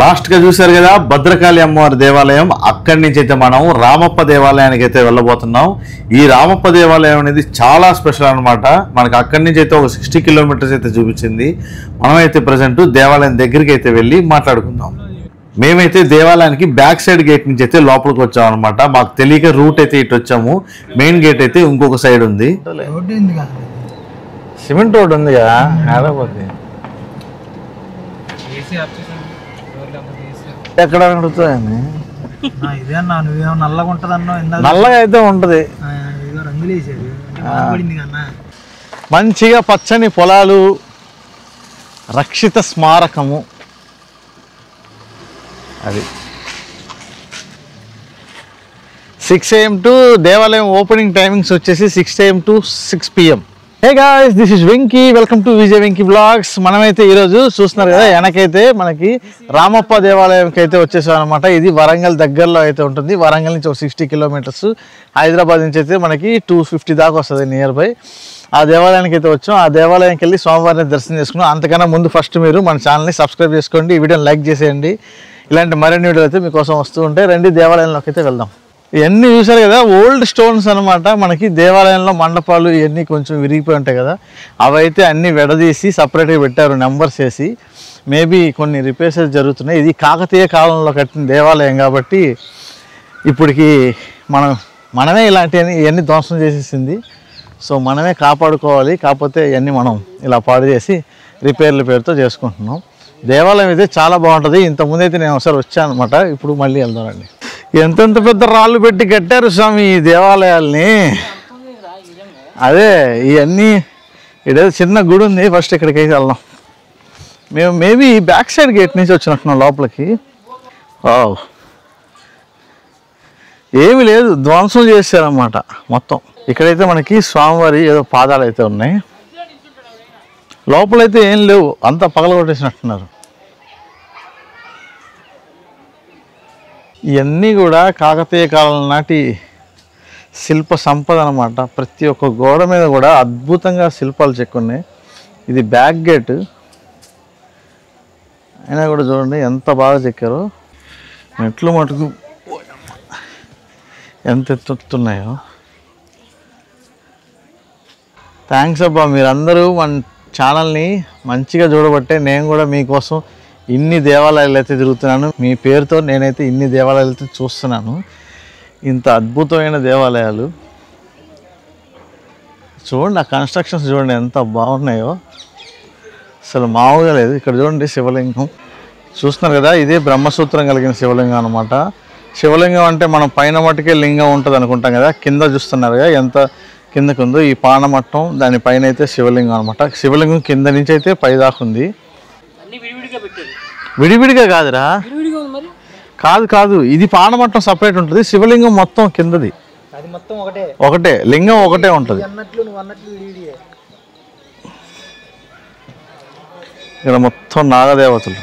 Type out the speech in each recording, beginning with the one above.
Last గా చూసారు కదా భద్రకాళి అమ్మవారి దేవాలయం. అక్కడి నుంచి అయితే మనం రామప్ప దేవాలయానికి అయితే వెళ్ళబోతున్నాం. ఈ రామప్ప దేవాలయం అనేది చాలా స్పెషల్ అనమాట. మనకి అక్కడి నుంచి అయితే ఒక 60 కిలోమీటర్స్ అయితే చూపించింది. మనమైతే ప్రజెంట్ దేవాలయం దగ్గరికి అయితే వెళ్ళి మాట్లాడుకుందాం. మేమైతే దేవాలయానికి బ్యాక్ సైడ్ గేట్ నుంచి అయితే లోపలికి వచ్చాం అనమాట. మాకు తెలియక రూట్ అయితే ఇటు వచ్చాము. మెయిన్ గేట్ అయితే ఇంకొక సైడ్ ఉంది. సిమెంట్ రోడ్ ఉంది కదా, ఎక్కడ అడుగుతాయండి. నల్లగా అయితే ఉంటది. మంచిగా పచ్చని పొలాలు, రక్షిత స్మారకము. అది 6 AM టు దేవాలయం ఓపెనింగ్ టైమింగ్స్ వచ్చేసి 6 AM to 6 PM. Hey guys, this is Venky. Welcome to Vijay Venky blogs. మనమైతే ఈరోజు చూస్తున్నారు కదా, వెనకైతే మనకి రామప్ప దేవాలయంకి అయితే వచ్చేసాం అనమాట. ఇది వరంగల్ దగ్గరలో అయితే ఉంటుంది. వరంగల్ నుంచి ఒక 60 కిలోమీటర్స్, హైదరాబాద్ నుంచి అయితే మనకి 250 దాకా వస్తుంది నియర్ బై. ఆ దేవాలయానికి అయితే వచ్చాం. ఆ దేవాలయానికి వెళ్ళి స్వామివారిని దర్శనం చేసుకున్నాం. అంతకన్నా ముందు ఫస్ట్ మీరు మన ఛానల్ని సబ్స్క్రైబ్ చేసుకోండి, ఈ వీడియోని లైక్ చేసేయండి. ఇలాంటి మరిన్ని వీడియోలు అయితే మీకోసం వస్తూ ఉంటాయి. రండి దేవాలయంలోకి అయితే వెళ్దాం. ఇవన్నీ చూసారు కదా, ఓల్డ్ స్టోన్స్ అనమాట. మనకి దేవాలయంలో మండపాలు ఇవన్నీ కొంచెం విరిగిపోయి ఉంటాయి కదా, అవైతే అన్నీ విడదీసి సపరేట్గా పెట్టారు, నెంబర్స్ వేసి. మేబీ కొన్ని రిపేర్స్ జరుగుతున్నాయి. ఇది కాకతీయ కాలంలో కట్టిన దేవాలయం కాబట్టి ఇప్పటికి మనమే ఇవన్నీ ధ్వంసం చేసేసింది. సో మనమే కాపాడుకోవాలి. కాకపోతే ఇవన్నీ మనం ఇలా పాడు చేసి రిపేర్ల పేరుతో చేసుకుంటున్నాం. దేవాలయం అయితే చాలా బాగుంటుంది. ఇంతకుముందు అయితే నేను ఒకసారి వచ్చాను అనమాట. ఇప్పుడు మళ్ళీ వెళ్దామండి. ఎంతెంత పెద్ద రాళ్ళు పెట్టి కట్టారు స్వామి ఈ దేవాలయాల్ని. అదే ఇవన్నీ ఇదేదో చిన్న గుడి ఉంది. ఫస్ట్ ఇక్కడికి అయితే వెళ్దాం. మేము మేబీ బ్యాక్ సైడ్ గేట్ నుంచి వచ్చినట్టున్నాం లోపలికి. ఏమీ లేదు, ధ్వంసం చేశారన్నమాట మొత్తం. ఇక్కడైతే మనకి స్వామివారి ఏదో పాదాలు అయితే ఉన్నాయి. లోపలైతే ఏం లేవు, అంతా పగలగొట్టేసినట్టున్నారు. ఇవన్నీ కూడా కాకతీయ కాలం నాటి శిల్ప సంపద అనమాట. ప్రతి ఒక్క గోడ మీద కూడా అద్భుతంగా శిల్పాలు చెక్కున్నాయి. ఇది బ్యాక్ గేట్ అయినా కూడా చూడండి ఎంత బాగా చెక్కారో. మెట్లు మటుకు ఎంత ఎత్తుతున్నాయో. థ్యాంక్స్ అబ్బా, మీరందరూ మన ఛానల్ని మంచిగా చూడబట్టే నేను కూడా మీకోసం ఇన్ని దేవాలయాలు అయితే తిరుగుతున్నాను. మీ పేరుతో నేనైతే ఇన్ని దేవాలయాలు అయితే చూస్తున్నాను. ఇంత అద్భుతమైన దేవాలయాలు చూడండి. ఆ కన్స్ట్రక్షన్స్ చూడండి ఎంత బాగున్నాయో, అసలు మామూలుగా లేదు. ఇక్కడ చూడండి శివలింగం చూస్తున్నారు కదా, ఇదే బ్రహ్మసూత్రం కలిగిన శివలింగం అనమాట. శివలింగం అంటే మనం పైన మట్టుకే లింగం ఉంటుంది అనుకుంటాం కదా, కింద చూస్తున్నారు కదా ఎంత కిందకు ఉందో. ఈ పానమట్టం దానిపైన అయితే శివలింగం అనమాట. శివలింగం కింద నుంచి అయితే పైదాకా ఉంది. విడివిడిగా కాదురా, కాదు ఇది పానమట్టం సపరేట్ ఉంటుంది. శివలింగం మొత్తం కిందది ఒకటే, లింగం ఒకటే ఉంటుంది. ఇక్కడ మొత్తం నాగదేవతలు.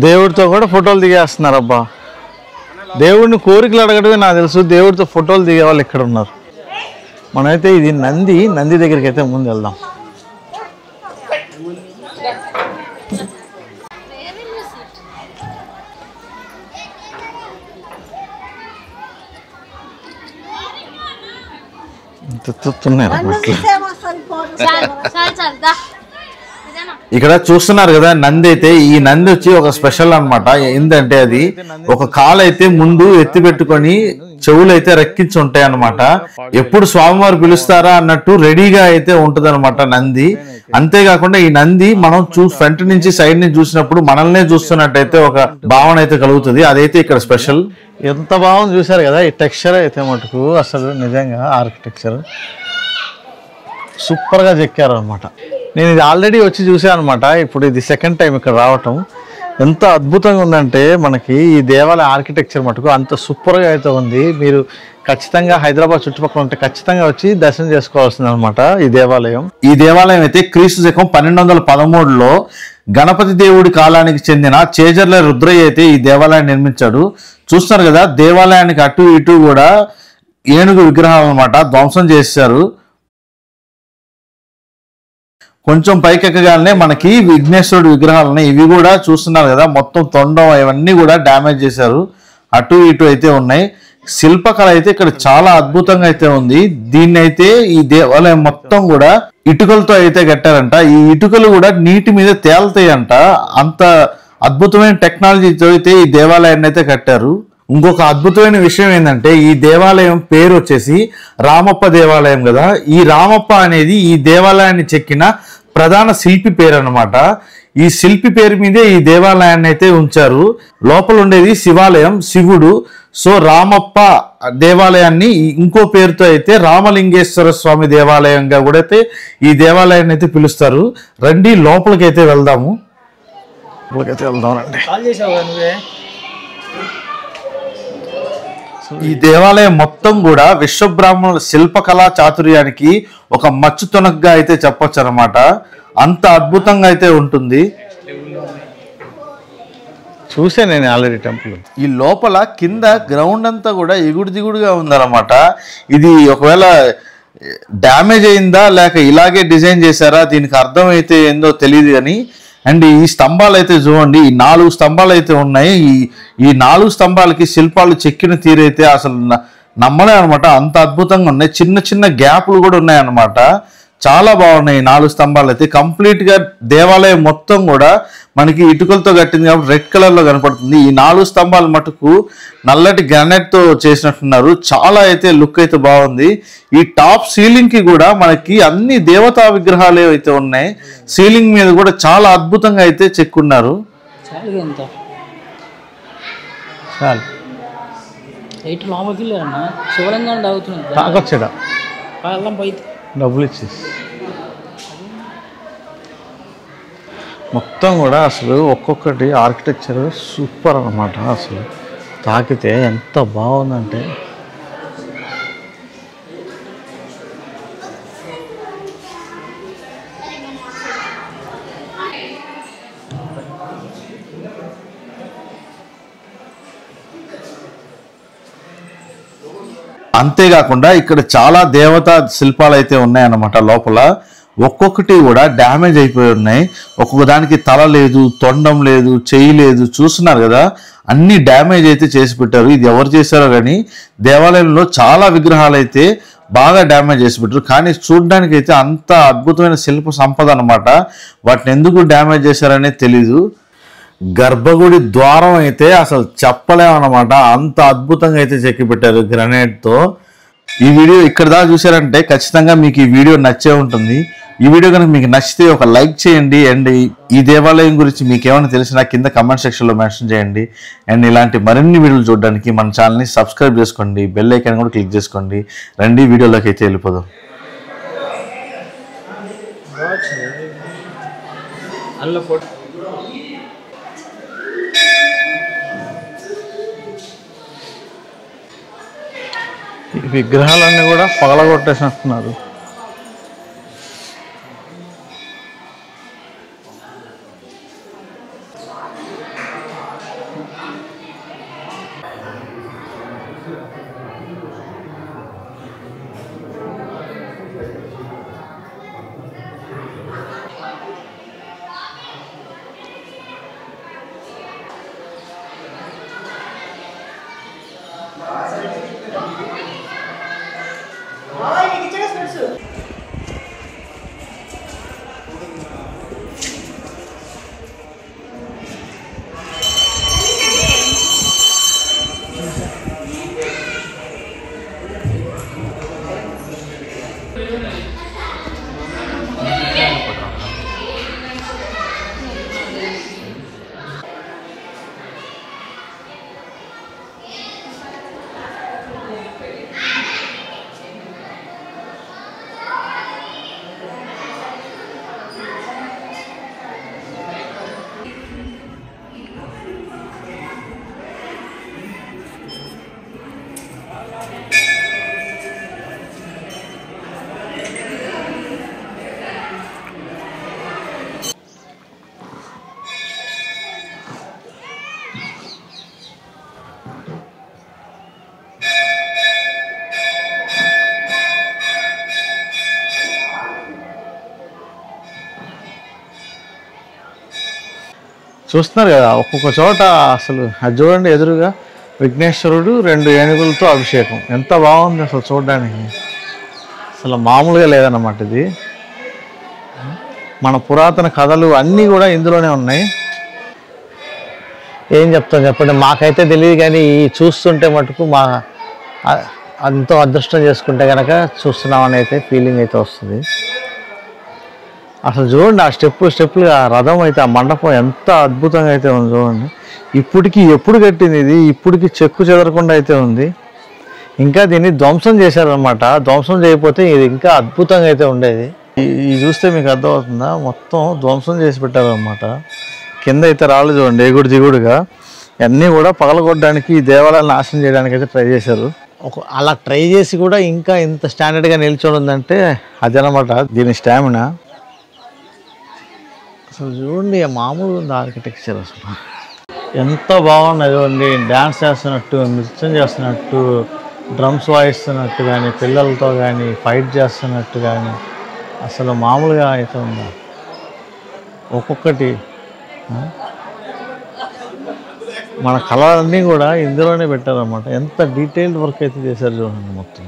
దేవుడితో కూడా ఫోటోలు దిగేస్తున్నారు. అబ్బా, దేవుడిని కోరికలు అడగడమే నాకు తెలుసు. దేవుడితో ఫోటోలు దిగే వాళ్ళు ఇక్కడ ఉన్నారు. మనమైతే ఇది నంది దగ్గరికి అయితే ముందు వెళ్దాం. ఇక్కడ చూస్తున్నారు కదా నంది అయితే. ఈ నంది వచ్చి ఒక స్పెషల్ అనమాట. ఏంటంటే అది ఒక కాలు అయితే ముందు ఎత్తి పెట్టుకొని చెవులు అయితే రెక్కించి ఉంటాయి అనమాట. ఎప్పుడు స్వామివారు పిలుస్తారా అన్నట్టు రెడీగా అయితే ఉంటది అనమాట నంది. అంతేకాకుండా ఈ నంది మనం ఫ్రంట్ నుంచి సైడ్ నుంచి చూసినప్పుడు మనల్నే చూస్తున్నట్టయితే ఒక భావన అయితే కలుగుతుంది. అదైతే ఇక్కడ స్పెషల్. ఎంత బాగుంది చూసారు కదా. ఈ టెక్స్చర్ అయితే మటుకు అసలు నిజంగా ఆర్కిటెక్చర్ సూపర్గా చెక్కారు అనమాట. నేను ఇది ఆల్రెడీ వచ్చి చూసాను అనమాట. ఇప్పుడు ఇది సెకండ్ టైం ఇక్కడ రావటం. ఎంత అద్భుతంగా ఉందంటే మనకి ఈ దేవాలయ ఆర్కిటెక్చర్ మటుకు అంత సూపర్గా అయితే ఉంది. మీరు ఖచ్చితంగా హైదరాబాద్ చుట్టుపక్కల ఉంటే ఖచ్చితంగా వచ్చి దర్శనం చేసుకోవాల్సింది అనమాట ఈ దేవాలయం. ఈ దేవాలయం అయితే క్రీస్తు శకం 1213లో గణపతి దేవుడి కాలానికి చెందిన చేజర్ల రుద్రయ్య అయితే ఈ దేవాలయాన్ని నిర్మించాడు. చూస్తున్నారు కదా, దేవాలయానికి అటు ఇటు కూడా ఏనుగు విగ్రహాలు అన్నమాట ధ్వంసం చేశారు. కొంచెం పైకెక్కగానే మనకి విఘ్నేశ్వరుడు విగ్రహాలు ఉన్నాయి. ఇవి కూడా చూస్తున్నారు కదా, మొత్తం తొండం ఇవన్నీ కూడా డ్యామేజ్ చేశారు. అటు ఇటు అయితే ఉన్నాయి. శిల్పకళ అయితే ఇక్కడ చాలా అద్భుతంగా అయితే ఉంది. దీన్ని అయితే ఈ దేవాలయం మొత్తం కూడా ఇటుకలతో అయితే కట్టారంట. ఈ ఇటుకలు కూడా నీటి మీద తేలుతాయంట. అంత అద్భుతమైన టెక్నాలజీతో అయితే ఈ దేవాలయాన్ని అయితే కట్టారు. ఇంకొక అద్భుతమైన విషయం ఏంటంటే ఈ దేవాలయం పేరు వచ్చేసి రామప్ప దేవాలయం కదా. ఈ రామప్ప అనేది ఈ దేవాలయాన్ని చెక్కిన ప్రధాన శిల్పి పేరు అన్నమాట. ఈ శిల్పి పేరు మీదే ఈ దేవాలయాన్ని అయితే ఉంచారు. లోపల ఉండేది శివాలయం, శివుడు. సో రామప్ప దేవాలయాన్ని ఇంకో పేరుతో అయితే రామలింగేశ్వర స్వామి దేవాలయంగా కూడా అయితే ఈ దేవాలయాన్ని అయితే పిలుస్తారు. రండి లోపలికైతే వెళ్దాము. ఈ దేవాలయం మొత్తం కూడా విశ్వబ్రాహ్మణుల శిల్పకళా చాతుర్యానికి ఒక మచ్చు తొనకగా అయితే చెప్పొచ్చు అనమాట. అంత అద్భుతంగా అయితే ఉంటుంది. చూసే నేను ఆల్రెడీ టెంపుల్. ఈ లోపల కింద గ్రౌండ్ అంతా కూడా ఎగుడు దిగుడుగా ఉందన్నమాట. ఇది ఒకవేళ డ్యామేజ్ అయిందా లేక ఇలాగే డిజైన్ చేశారా దీనికి అర్థం అయితే ఏందో తెలియదు కానీ. అండ్ ఈ స్తంభాలు అయితే చూడండి, ఈ 4 స్తంభాలు అయితే ఉన్నాయి. ఈ 4 స్తంభాలకి శిల్పాలు చెక్కిన తీరైతే అసలు నమ్మలే అనమాట. అంత అద్భుతంగా ఉన్నాయి. చిన్న చిన్న గ్యాప్లు కూడా ఉన్నాయన్నమాట. చాలా బాగున్నాయి. 4 స్తంభాలు అయితే కంప్లీట్ గా దేవాలయం మొత్తం కూడా మనకి ఇటుకలతో కట్టింది కాబట్టి రెడ్ కలర్ లో కనపడుతుంది. ఈ 4 స్తంభాలు మటుకు నల్లటి గ్రానైట్ తో చేసినట్టున్నారు. చాలా అయితే లుక్ అయితే బాగుంది. ఈ టాప్ సీలింగ్ కి కూడా మనకి అన్ని దేవతా విగ్రహాలు అయితే ఉన్నాయి. సీలింగ్ మీద కూడా చాలా అద్భుతంగా అయితే చెక్కున్నారు. డబ్బులు ఇచ్చేసి మొత్తం కూడా అసలు ఒక్కొక్కటి ఆర్కిటెక్చర్ సూపర్ అన్నమాట. అసలు తాకితే ఎంత బాగుందంటే అంతేకాకుండా ఇక్కడ చాలా దేవతా శిల్పాలు అయితే ఉన్నాయన్నమాట. లోపల ఒక్కొక్కటి కూడా డ్యామేజ్ అయిపోయి ఉన్నాయి. ఒక్కొక్క దానికి తల లేదు, తొండం లేదు, చెయ్యి లేదు. చూస్తున్నారు కదా, అన్ని డ్యామేజ్ అయితే చేసి పెట్టారు. ఇది ఎవరు చేశారో కానీ దేవాలయంలో చాలా విగ్రహాలు అయితే బాగా డ్యామేజ్ చేసి పెట్టారు. కానీ చూడడానికి అయితే అంత అద్భుతమైన శిల్ప సంపద అన్నమాట. వాటిని ఎందుకు డ్యామేజ్ చేశారనేది తెలీదు. గర్భగుడి ద్వారం అయితే అసలు చెప్పలేమన్నమాట. అంత అద్భుతంగా అయితే చెక్కి పెట్టారు గ్రానైట్తో. ఈ వీడియో ఇక్కడ దాకా చూసారంటే ఖచ్చితంగా మీకు ఈ వీడియో నచ్చే ఉంటుంది. ఈ వీడియో కనుక మీకు నచ్చితే ఒక లైక్ చేయండి. అండ్ ఈ దేవాలయం గురించి మీకు ఏమైనా తెలిసినా కింద కమెంట్ సెక్షన్లో మెన్షన్ చేయండి. అండ్ ఇలాంటి మరిన్ని వీడియోలు చూడడానికి మన ఛానల్ని సబ్స్క్రైబ్ చేసుకోండి, బెల్ ఐకాన్ కూడా క్లిక్ చేసుకోండి. రండి వీడియోలోకి అయితే వెళ్ళిపోదాం. ఈ విగ్రహాలన్నీ కూడా పగలగొట్టేసినట్టున్నారు. చూస్తున్నారు కదా ఒక్కొక్క చోట అసలు అది చూడండి, ఎదురుగా విఘ్నేశ్వరుడు 2 ఏనుగులతో అభిషేకం. ఎంత బాగుంది అసలు చూడడానికి, అసలు మామూలుగా లేదన్నమాట. ఇది మన పురాతన కథలు అన్నీ కూడా ఇందులోనే ఉన్నాయి. ఏం చెప్తాం చెప్పండి, మాకైతే తెలియదు, కానీ చూస్తుంటే మటుకు మా ఎంతో అదృష్టం చేసుకుంటే కనుక చూస్తున్నామని అయితే ఫీలింగ్ అయితే వస్తుంది. అసలు చూడండి ఆ స్టెప్పులుగా రథం అయితే, ఆ మండపం ఎంత అద్భుతంగా అయితే ఉంది చూడండి. ఇప్పటికి ఎప్పుడు కట్టింది ఇది, ఇప్పటికి చెక్కు చెదరకుండా అయితే ఉంది. ఇంకా దీన్ని ధ్వంసం చేశారనమాట. ధ్వంసం చేయకపోతే ఇది ఇంకా అద్భుతంగా అయితే ఉండేది. ఇది చూస్తే మీకు అర్థమవుతుందా, మొత్తం ధ్వంసం చేసి పెట్టారనమాట. కింద అయితే రాళ్ళు చూడండి ఎగుడు దిగుడుగా, అన్నీ కూడా పగలగొట్టడానికి, ఈ దేవాలయాన్ని నాశనం చేయడానికి అయితే ట్రై చేశారు. అలా ట్రై చేసి కూడా ఇంకా ఇంత స్టాండర్డ్గా నిల్చొని ఉందంటే అదనమాట దీని స్టామినా. అసలు చూడండి మామూలుగా ఉంది ఆర్కిటెక్చర్, అసలు ఎంత బాగున్నది చూడండి. డ్యాన్స్ చేస్తున్నట్టు, నృత్యం చేస్తున్నట్టు, డ్రమ్స్ వాయిస్తున్నట్టు కానీ, పిల్లలతో కానీ ఫైట్ చేస్తున్నట్టు కానీ, అసలు మామూలుగా అయితే ఉందా. ఒక్కొక్కటి మన కళలన్నీ కూడా ఇందులోనే పెట్టారన్నమాట. ఎంత డీటెయిల్డ్ వర్క్ అయితే చేశారు చూడండి మొత్తం.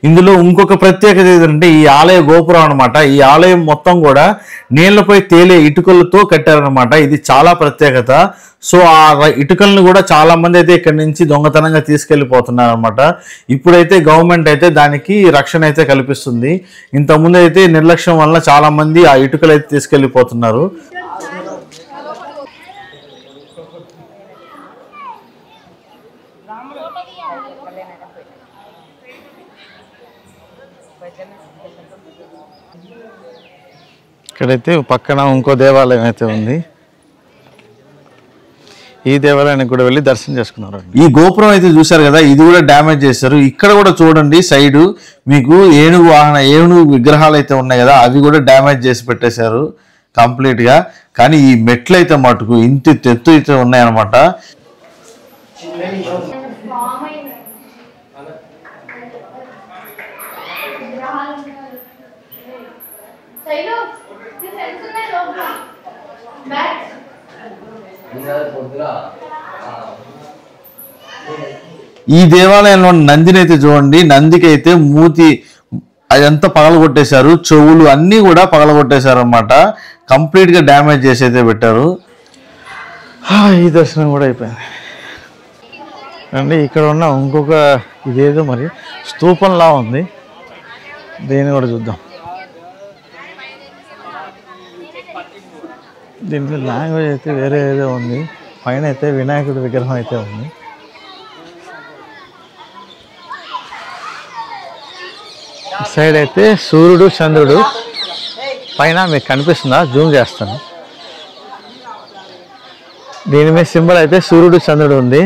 ఇందులో ఇంకొక ప్రత్యేకత ఏంటంటే ఈ ఆలయ గోపురం అనమాట. ఈ ఆలయం మొత్తం కూడా నీళ్లపై తేలే ఇటుకలతో కట్టారనమాట. ఇది చాలా ప్రత్యేకత. సో ఆ ఇటుకలను కూడా చాలా మంది అయితే ఇక్కడ నుంచి దొంగతనంగా తీసుకెళ్లిపోతున్నారు అనమాట. ఇప్పుడైతే గవర్నమెంట్ అయితే దానికి రక్షణ అయితే కల్పిస్తుంది. ఇంతకుముందు అయితే నిర్లక్ష్యం వల్ల చాలా మంది ఆ ఇటుకలు అయితే తీసుకెళ్లిపోతున్నారు. ఇక్కడైతే పక్కన ఇంకో దేవాలయం అయితే ఉంది. ఈ దేవాలయానికి కూడా వెళ్ళి దర్శనం చేసుకున్నారు. ఈ గోపురం అయితే చూశారు కదా, ఇది కూడా డ్యామేజ్ చేశారు. ఇక్కడ కూడా చూడండి సైడు మీకు ఏనుగు విగ్రహాలు అయితే ఉన్నాయి కదా, అవి కూడా డ్యామేజ్ చేసి పెట్టేశారు కంప్లీట్ గా. కానీ ఈ మెట్లు అయితే మటుకు ఇంత ఎత్తు అయితే ఉన్నాయన్నమాట. ఈ దేవాలయంలో నందిని అయితే చూడండి, నందికి అయితే మూతి అదంతా పగలగొట్టేశారు, చెవులు అన్నీ కూడా పగలగొట్టేశారు అనమాట. కంప్లీట్ గా డ్యామేజ్ చేసి అయితే పెట్టారు. ఈ దర్శనం కూడా అయిపోయింది అండి. ఇక్కడ ఉన్న ఇంకొక ఇదేదో మరి స్తూపంలా ఉంది, దీన్ని కూడా చూద్దాం. దీని లాంగ్వేజ్ అయితే వేరే ఏదో ఉంది. పైన అయితే వినాయకుడి విగ్రహం అయితే ఉంది. సైడ్ అయితే సూర్యుడు చంద్రుడు, పైన మీకు కనిపిస్తుందా, జూమ్ చేస్తాను. దీని మీద సింబల్ అయితే సూర్యుడు చంద్రుడు ఉంది.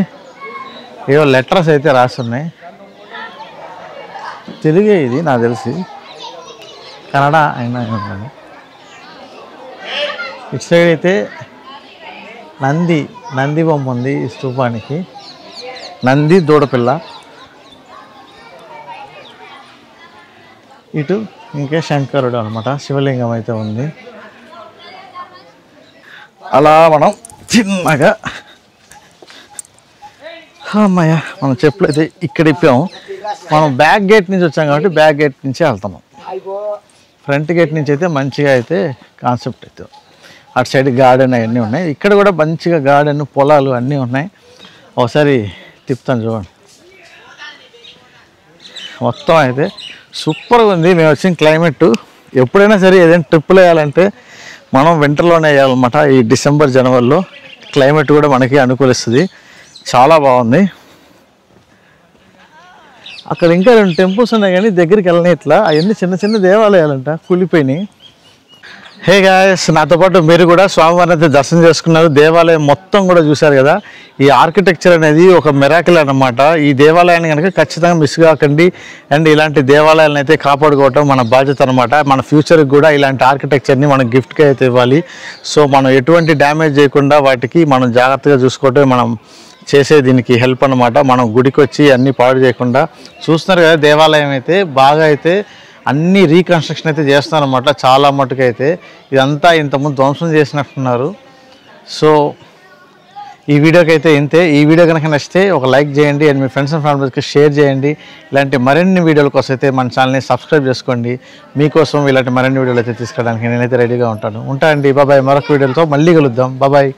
ఏవో లెటర్స్ అయితే రాస్తున్నాయి. తెలుగే ఇది నాకు తెలిసి, కన్నడ అయినా ఉన్నాను. ఇటు సైడ్ అయితే నంది బొమ్మ ఉంది. ఈ స్తూపానికి నంది దూడపిల్ల. ఇటు ఇంకే శంకరుడు అనమాట, శివలింగం అయితే ఉంది. అలా మనం చిన్నగా అమ్మయ్య మనం చెప్పులు అయితే ఇక్కడ ఇప్పాము. మనం బ్యాక్ గేట్ నుంచి వచ్చాం కాబట్టి బ్యాక్ గేట్ నుంచి వెళ్తున్నాం. ఫ్రంట్ గేట్ నుంచి అయితే మంచిగా అయితే కాన్సెప్ట్ అయితే, అటు సైడ్ గార్డెన్ అవన్నీ ఉన్నాయి. ఇక్కడ కూడా మంచిగా గార్డెన్, పొలాలు అన్నీ ఉన్నాయి. ఒకసారి తిప్పుతాను చూడండి. మొత్తం అయితే సూపర్గా ఉంది. మేము వచ్చిన క్లైమేట్ ఎప్పుడైనా సరే ఏదైనా ట్రిప్పులు వేయాలంటే మనం వింటర్లోనే వేయాలన్నమాట. ఈ డిసెంబర్ జనవరిలో క్లైమేట్ కూడా మనకి అనుకూలిస్తుంది. చాలా బాగుంది. అక్కడ ఇంకా 2 టెంపుల్స్ ఉన్నాయి కానీ దగ్గరికి వెళ్ళని ఇట్లా. అవన్నీ చిన్న చిన్న దేవాలయాలంట, కూలిపోయినాయి. హే గాయస్, నాతో పాటు మీరు కూడా స్వామివారిని అయితే దర్శనం చేసుకున్నారు. దేవాలయం మొత్తం కూడా చూశారు కదా. ఈ ఆర్కిటెక్చర్ అనేది ఒక మిరాకిల్ అన్నమాట. ఈ దేవాలయాన్ని కనుక ఖచ్చితంగా మిస్ కాకండి. అండ్ ఇలాంటి దేవాలయాలను అయితే కాపాడుకోవటం మన బాధ్యత అనమాట. మన ఫ్యూచర్కి కూడా ఇలాంటి ఆర్కిటెక్చర్ని మనం గిఫ్ట్గా అయితే ఇవ్వాలి. సో మనం ఎటువంటి డ్యామేజ్ చేయకుండా వాటికి మనం జాగ్రత్తగా చూసుకోవటం మనం చేసే దీనికి హెల్ప్ అనమాట. మనం గుడికి వచ్చి అన్నీ పాడు చేయకుండా చూస్తున్నారు కదా. దేవాలయం అయితే బాగా అయితే అన్ని రీకన్స్ట్రక్షన్ అయితే చేస్తున్నారు అనమాట. చాలా మటుకు అయితే ఇదంతా ఇంతకుముందు ధ్వంసం చేసినట్టున్నారు. సో ఈ వీడియోకి అయితే ఇంతే. ఈ వీడియో కనుక నచ్చితే ఒక లైక్ చేయండి అండ్ మీ ఫ్రెండ్స్ అండ్ ఫ్యామిలీస్కి షేర్ చేయండి. ఇలాంటి మరిన్ని వీడియోల కోసం అయితే మన ఛానల్ని సబ్స్క్రైబ్ చేసుకోండి. మీకోసం ఇలాంటి మరిన్ని వీడియోలు అయితే తీసుకోవడానికి నేనైతే రెడీగా ఉంటాను. ఉంటా అండి, బాబాయ్. మరొక వీడియోలతో మళ్ళీ కలుద్దాం. బాబాయ్.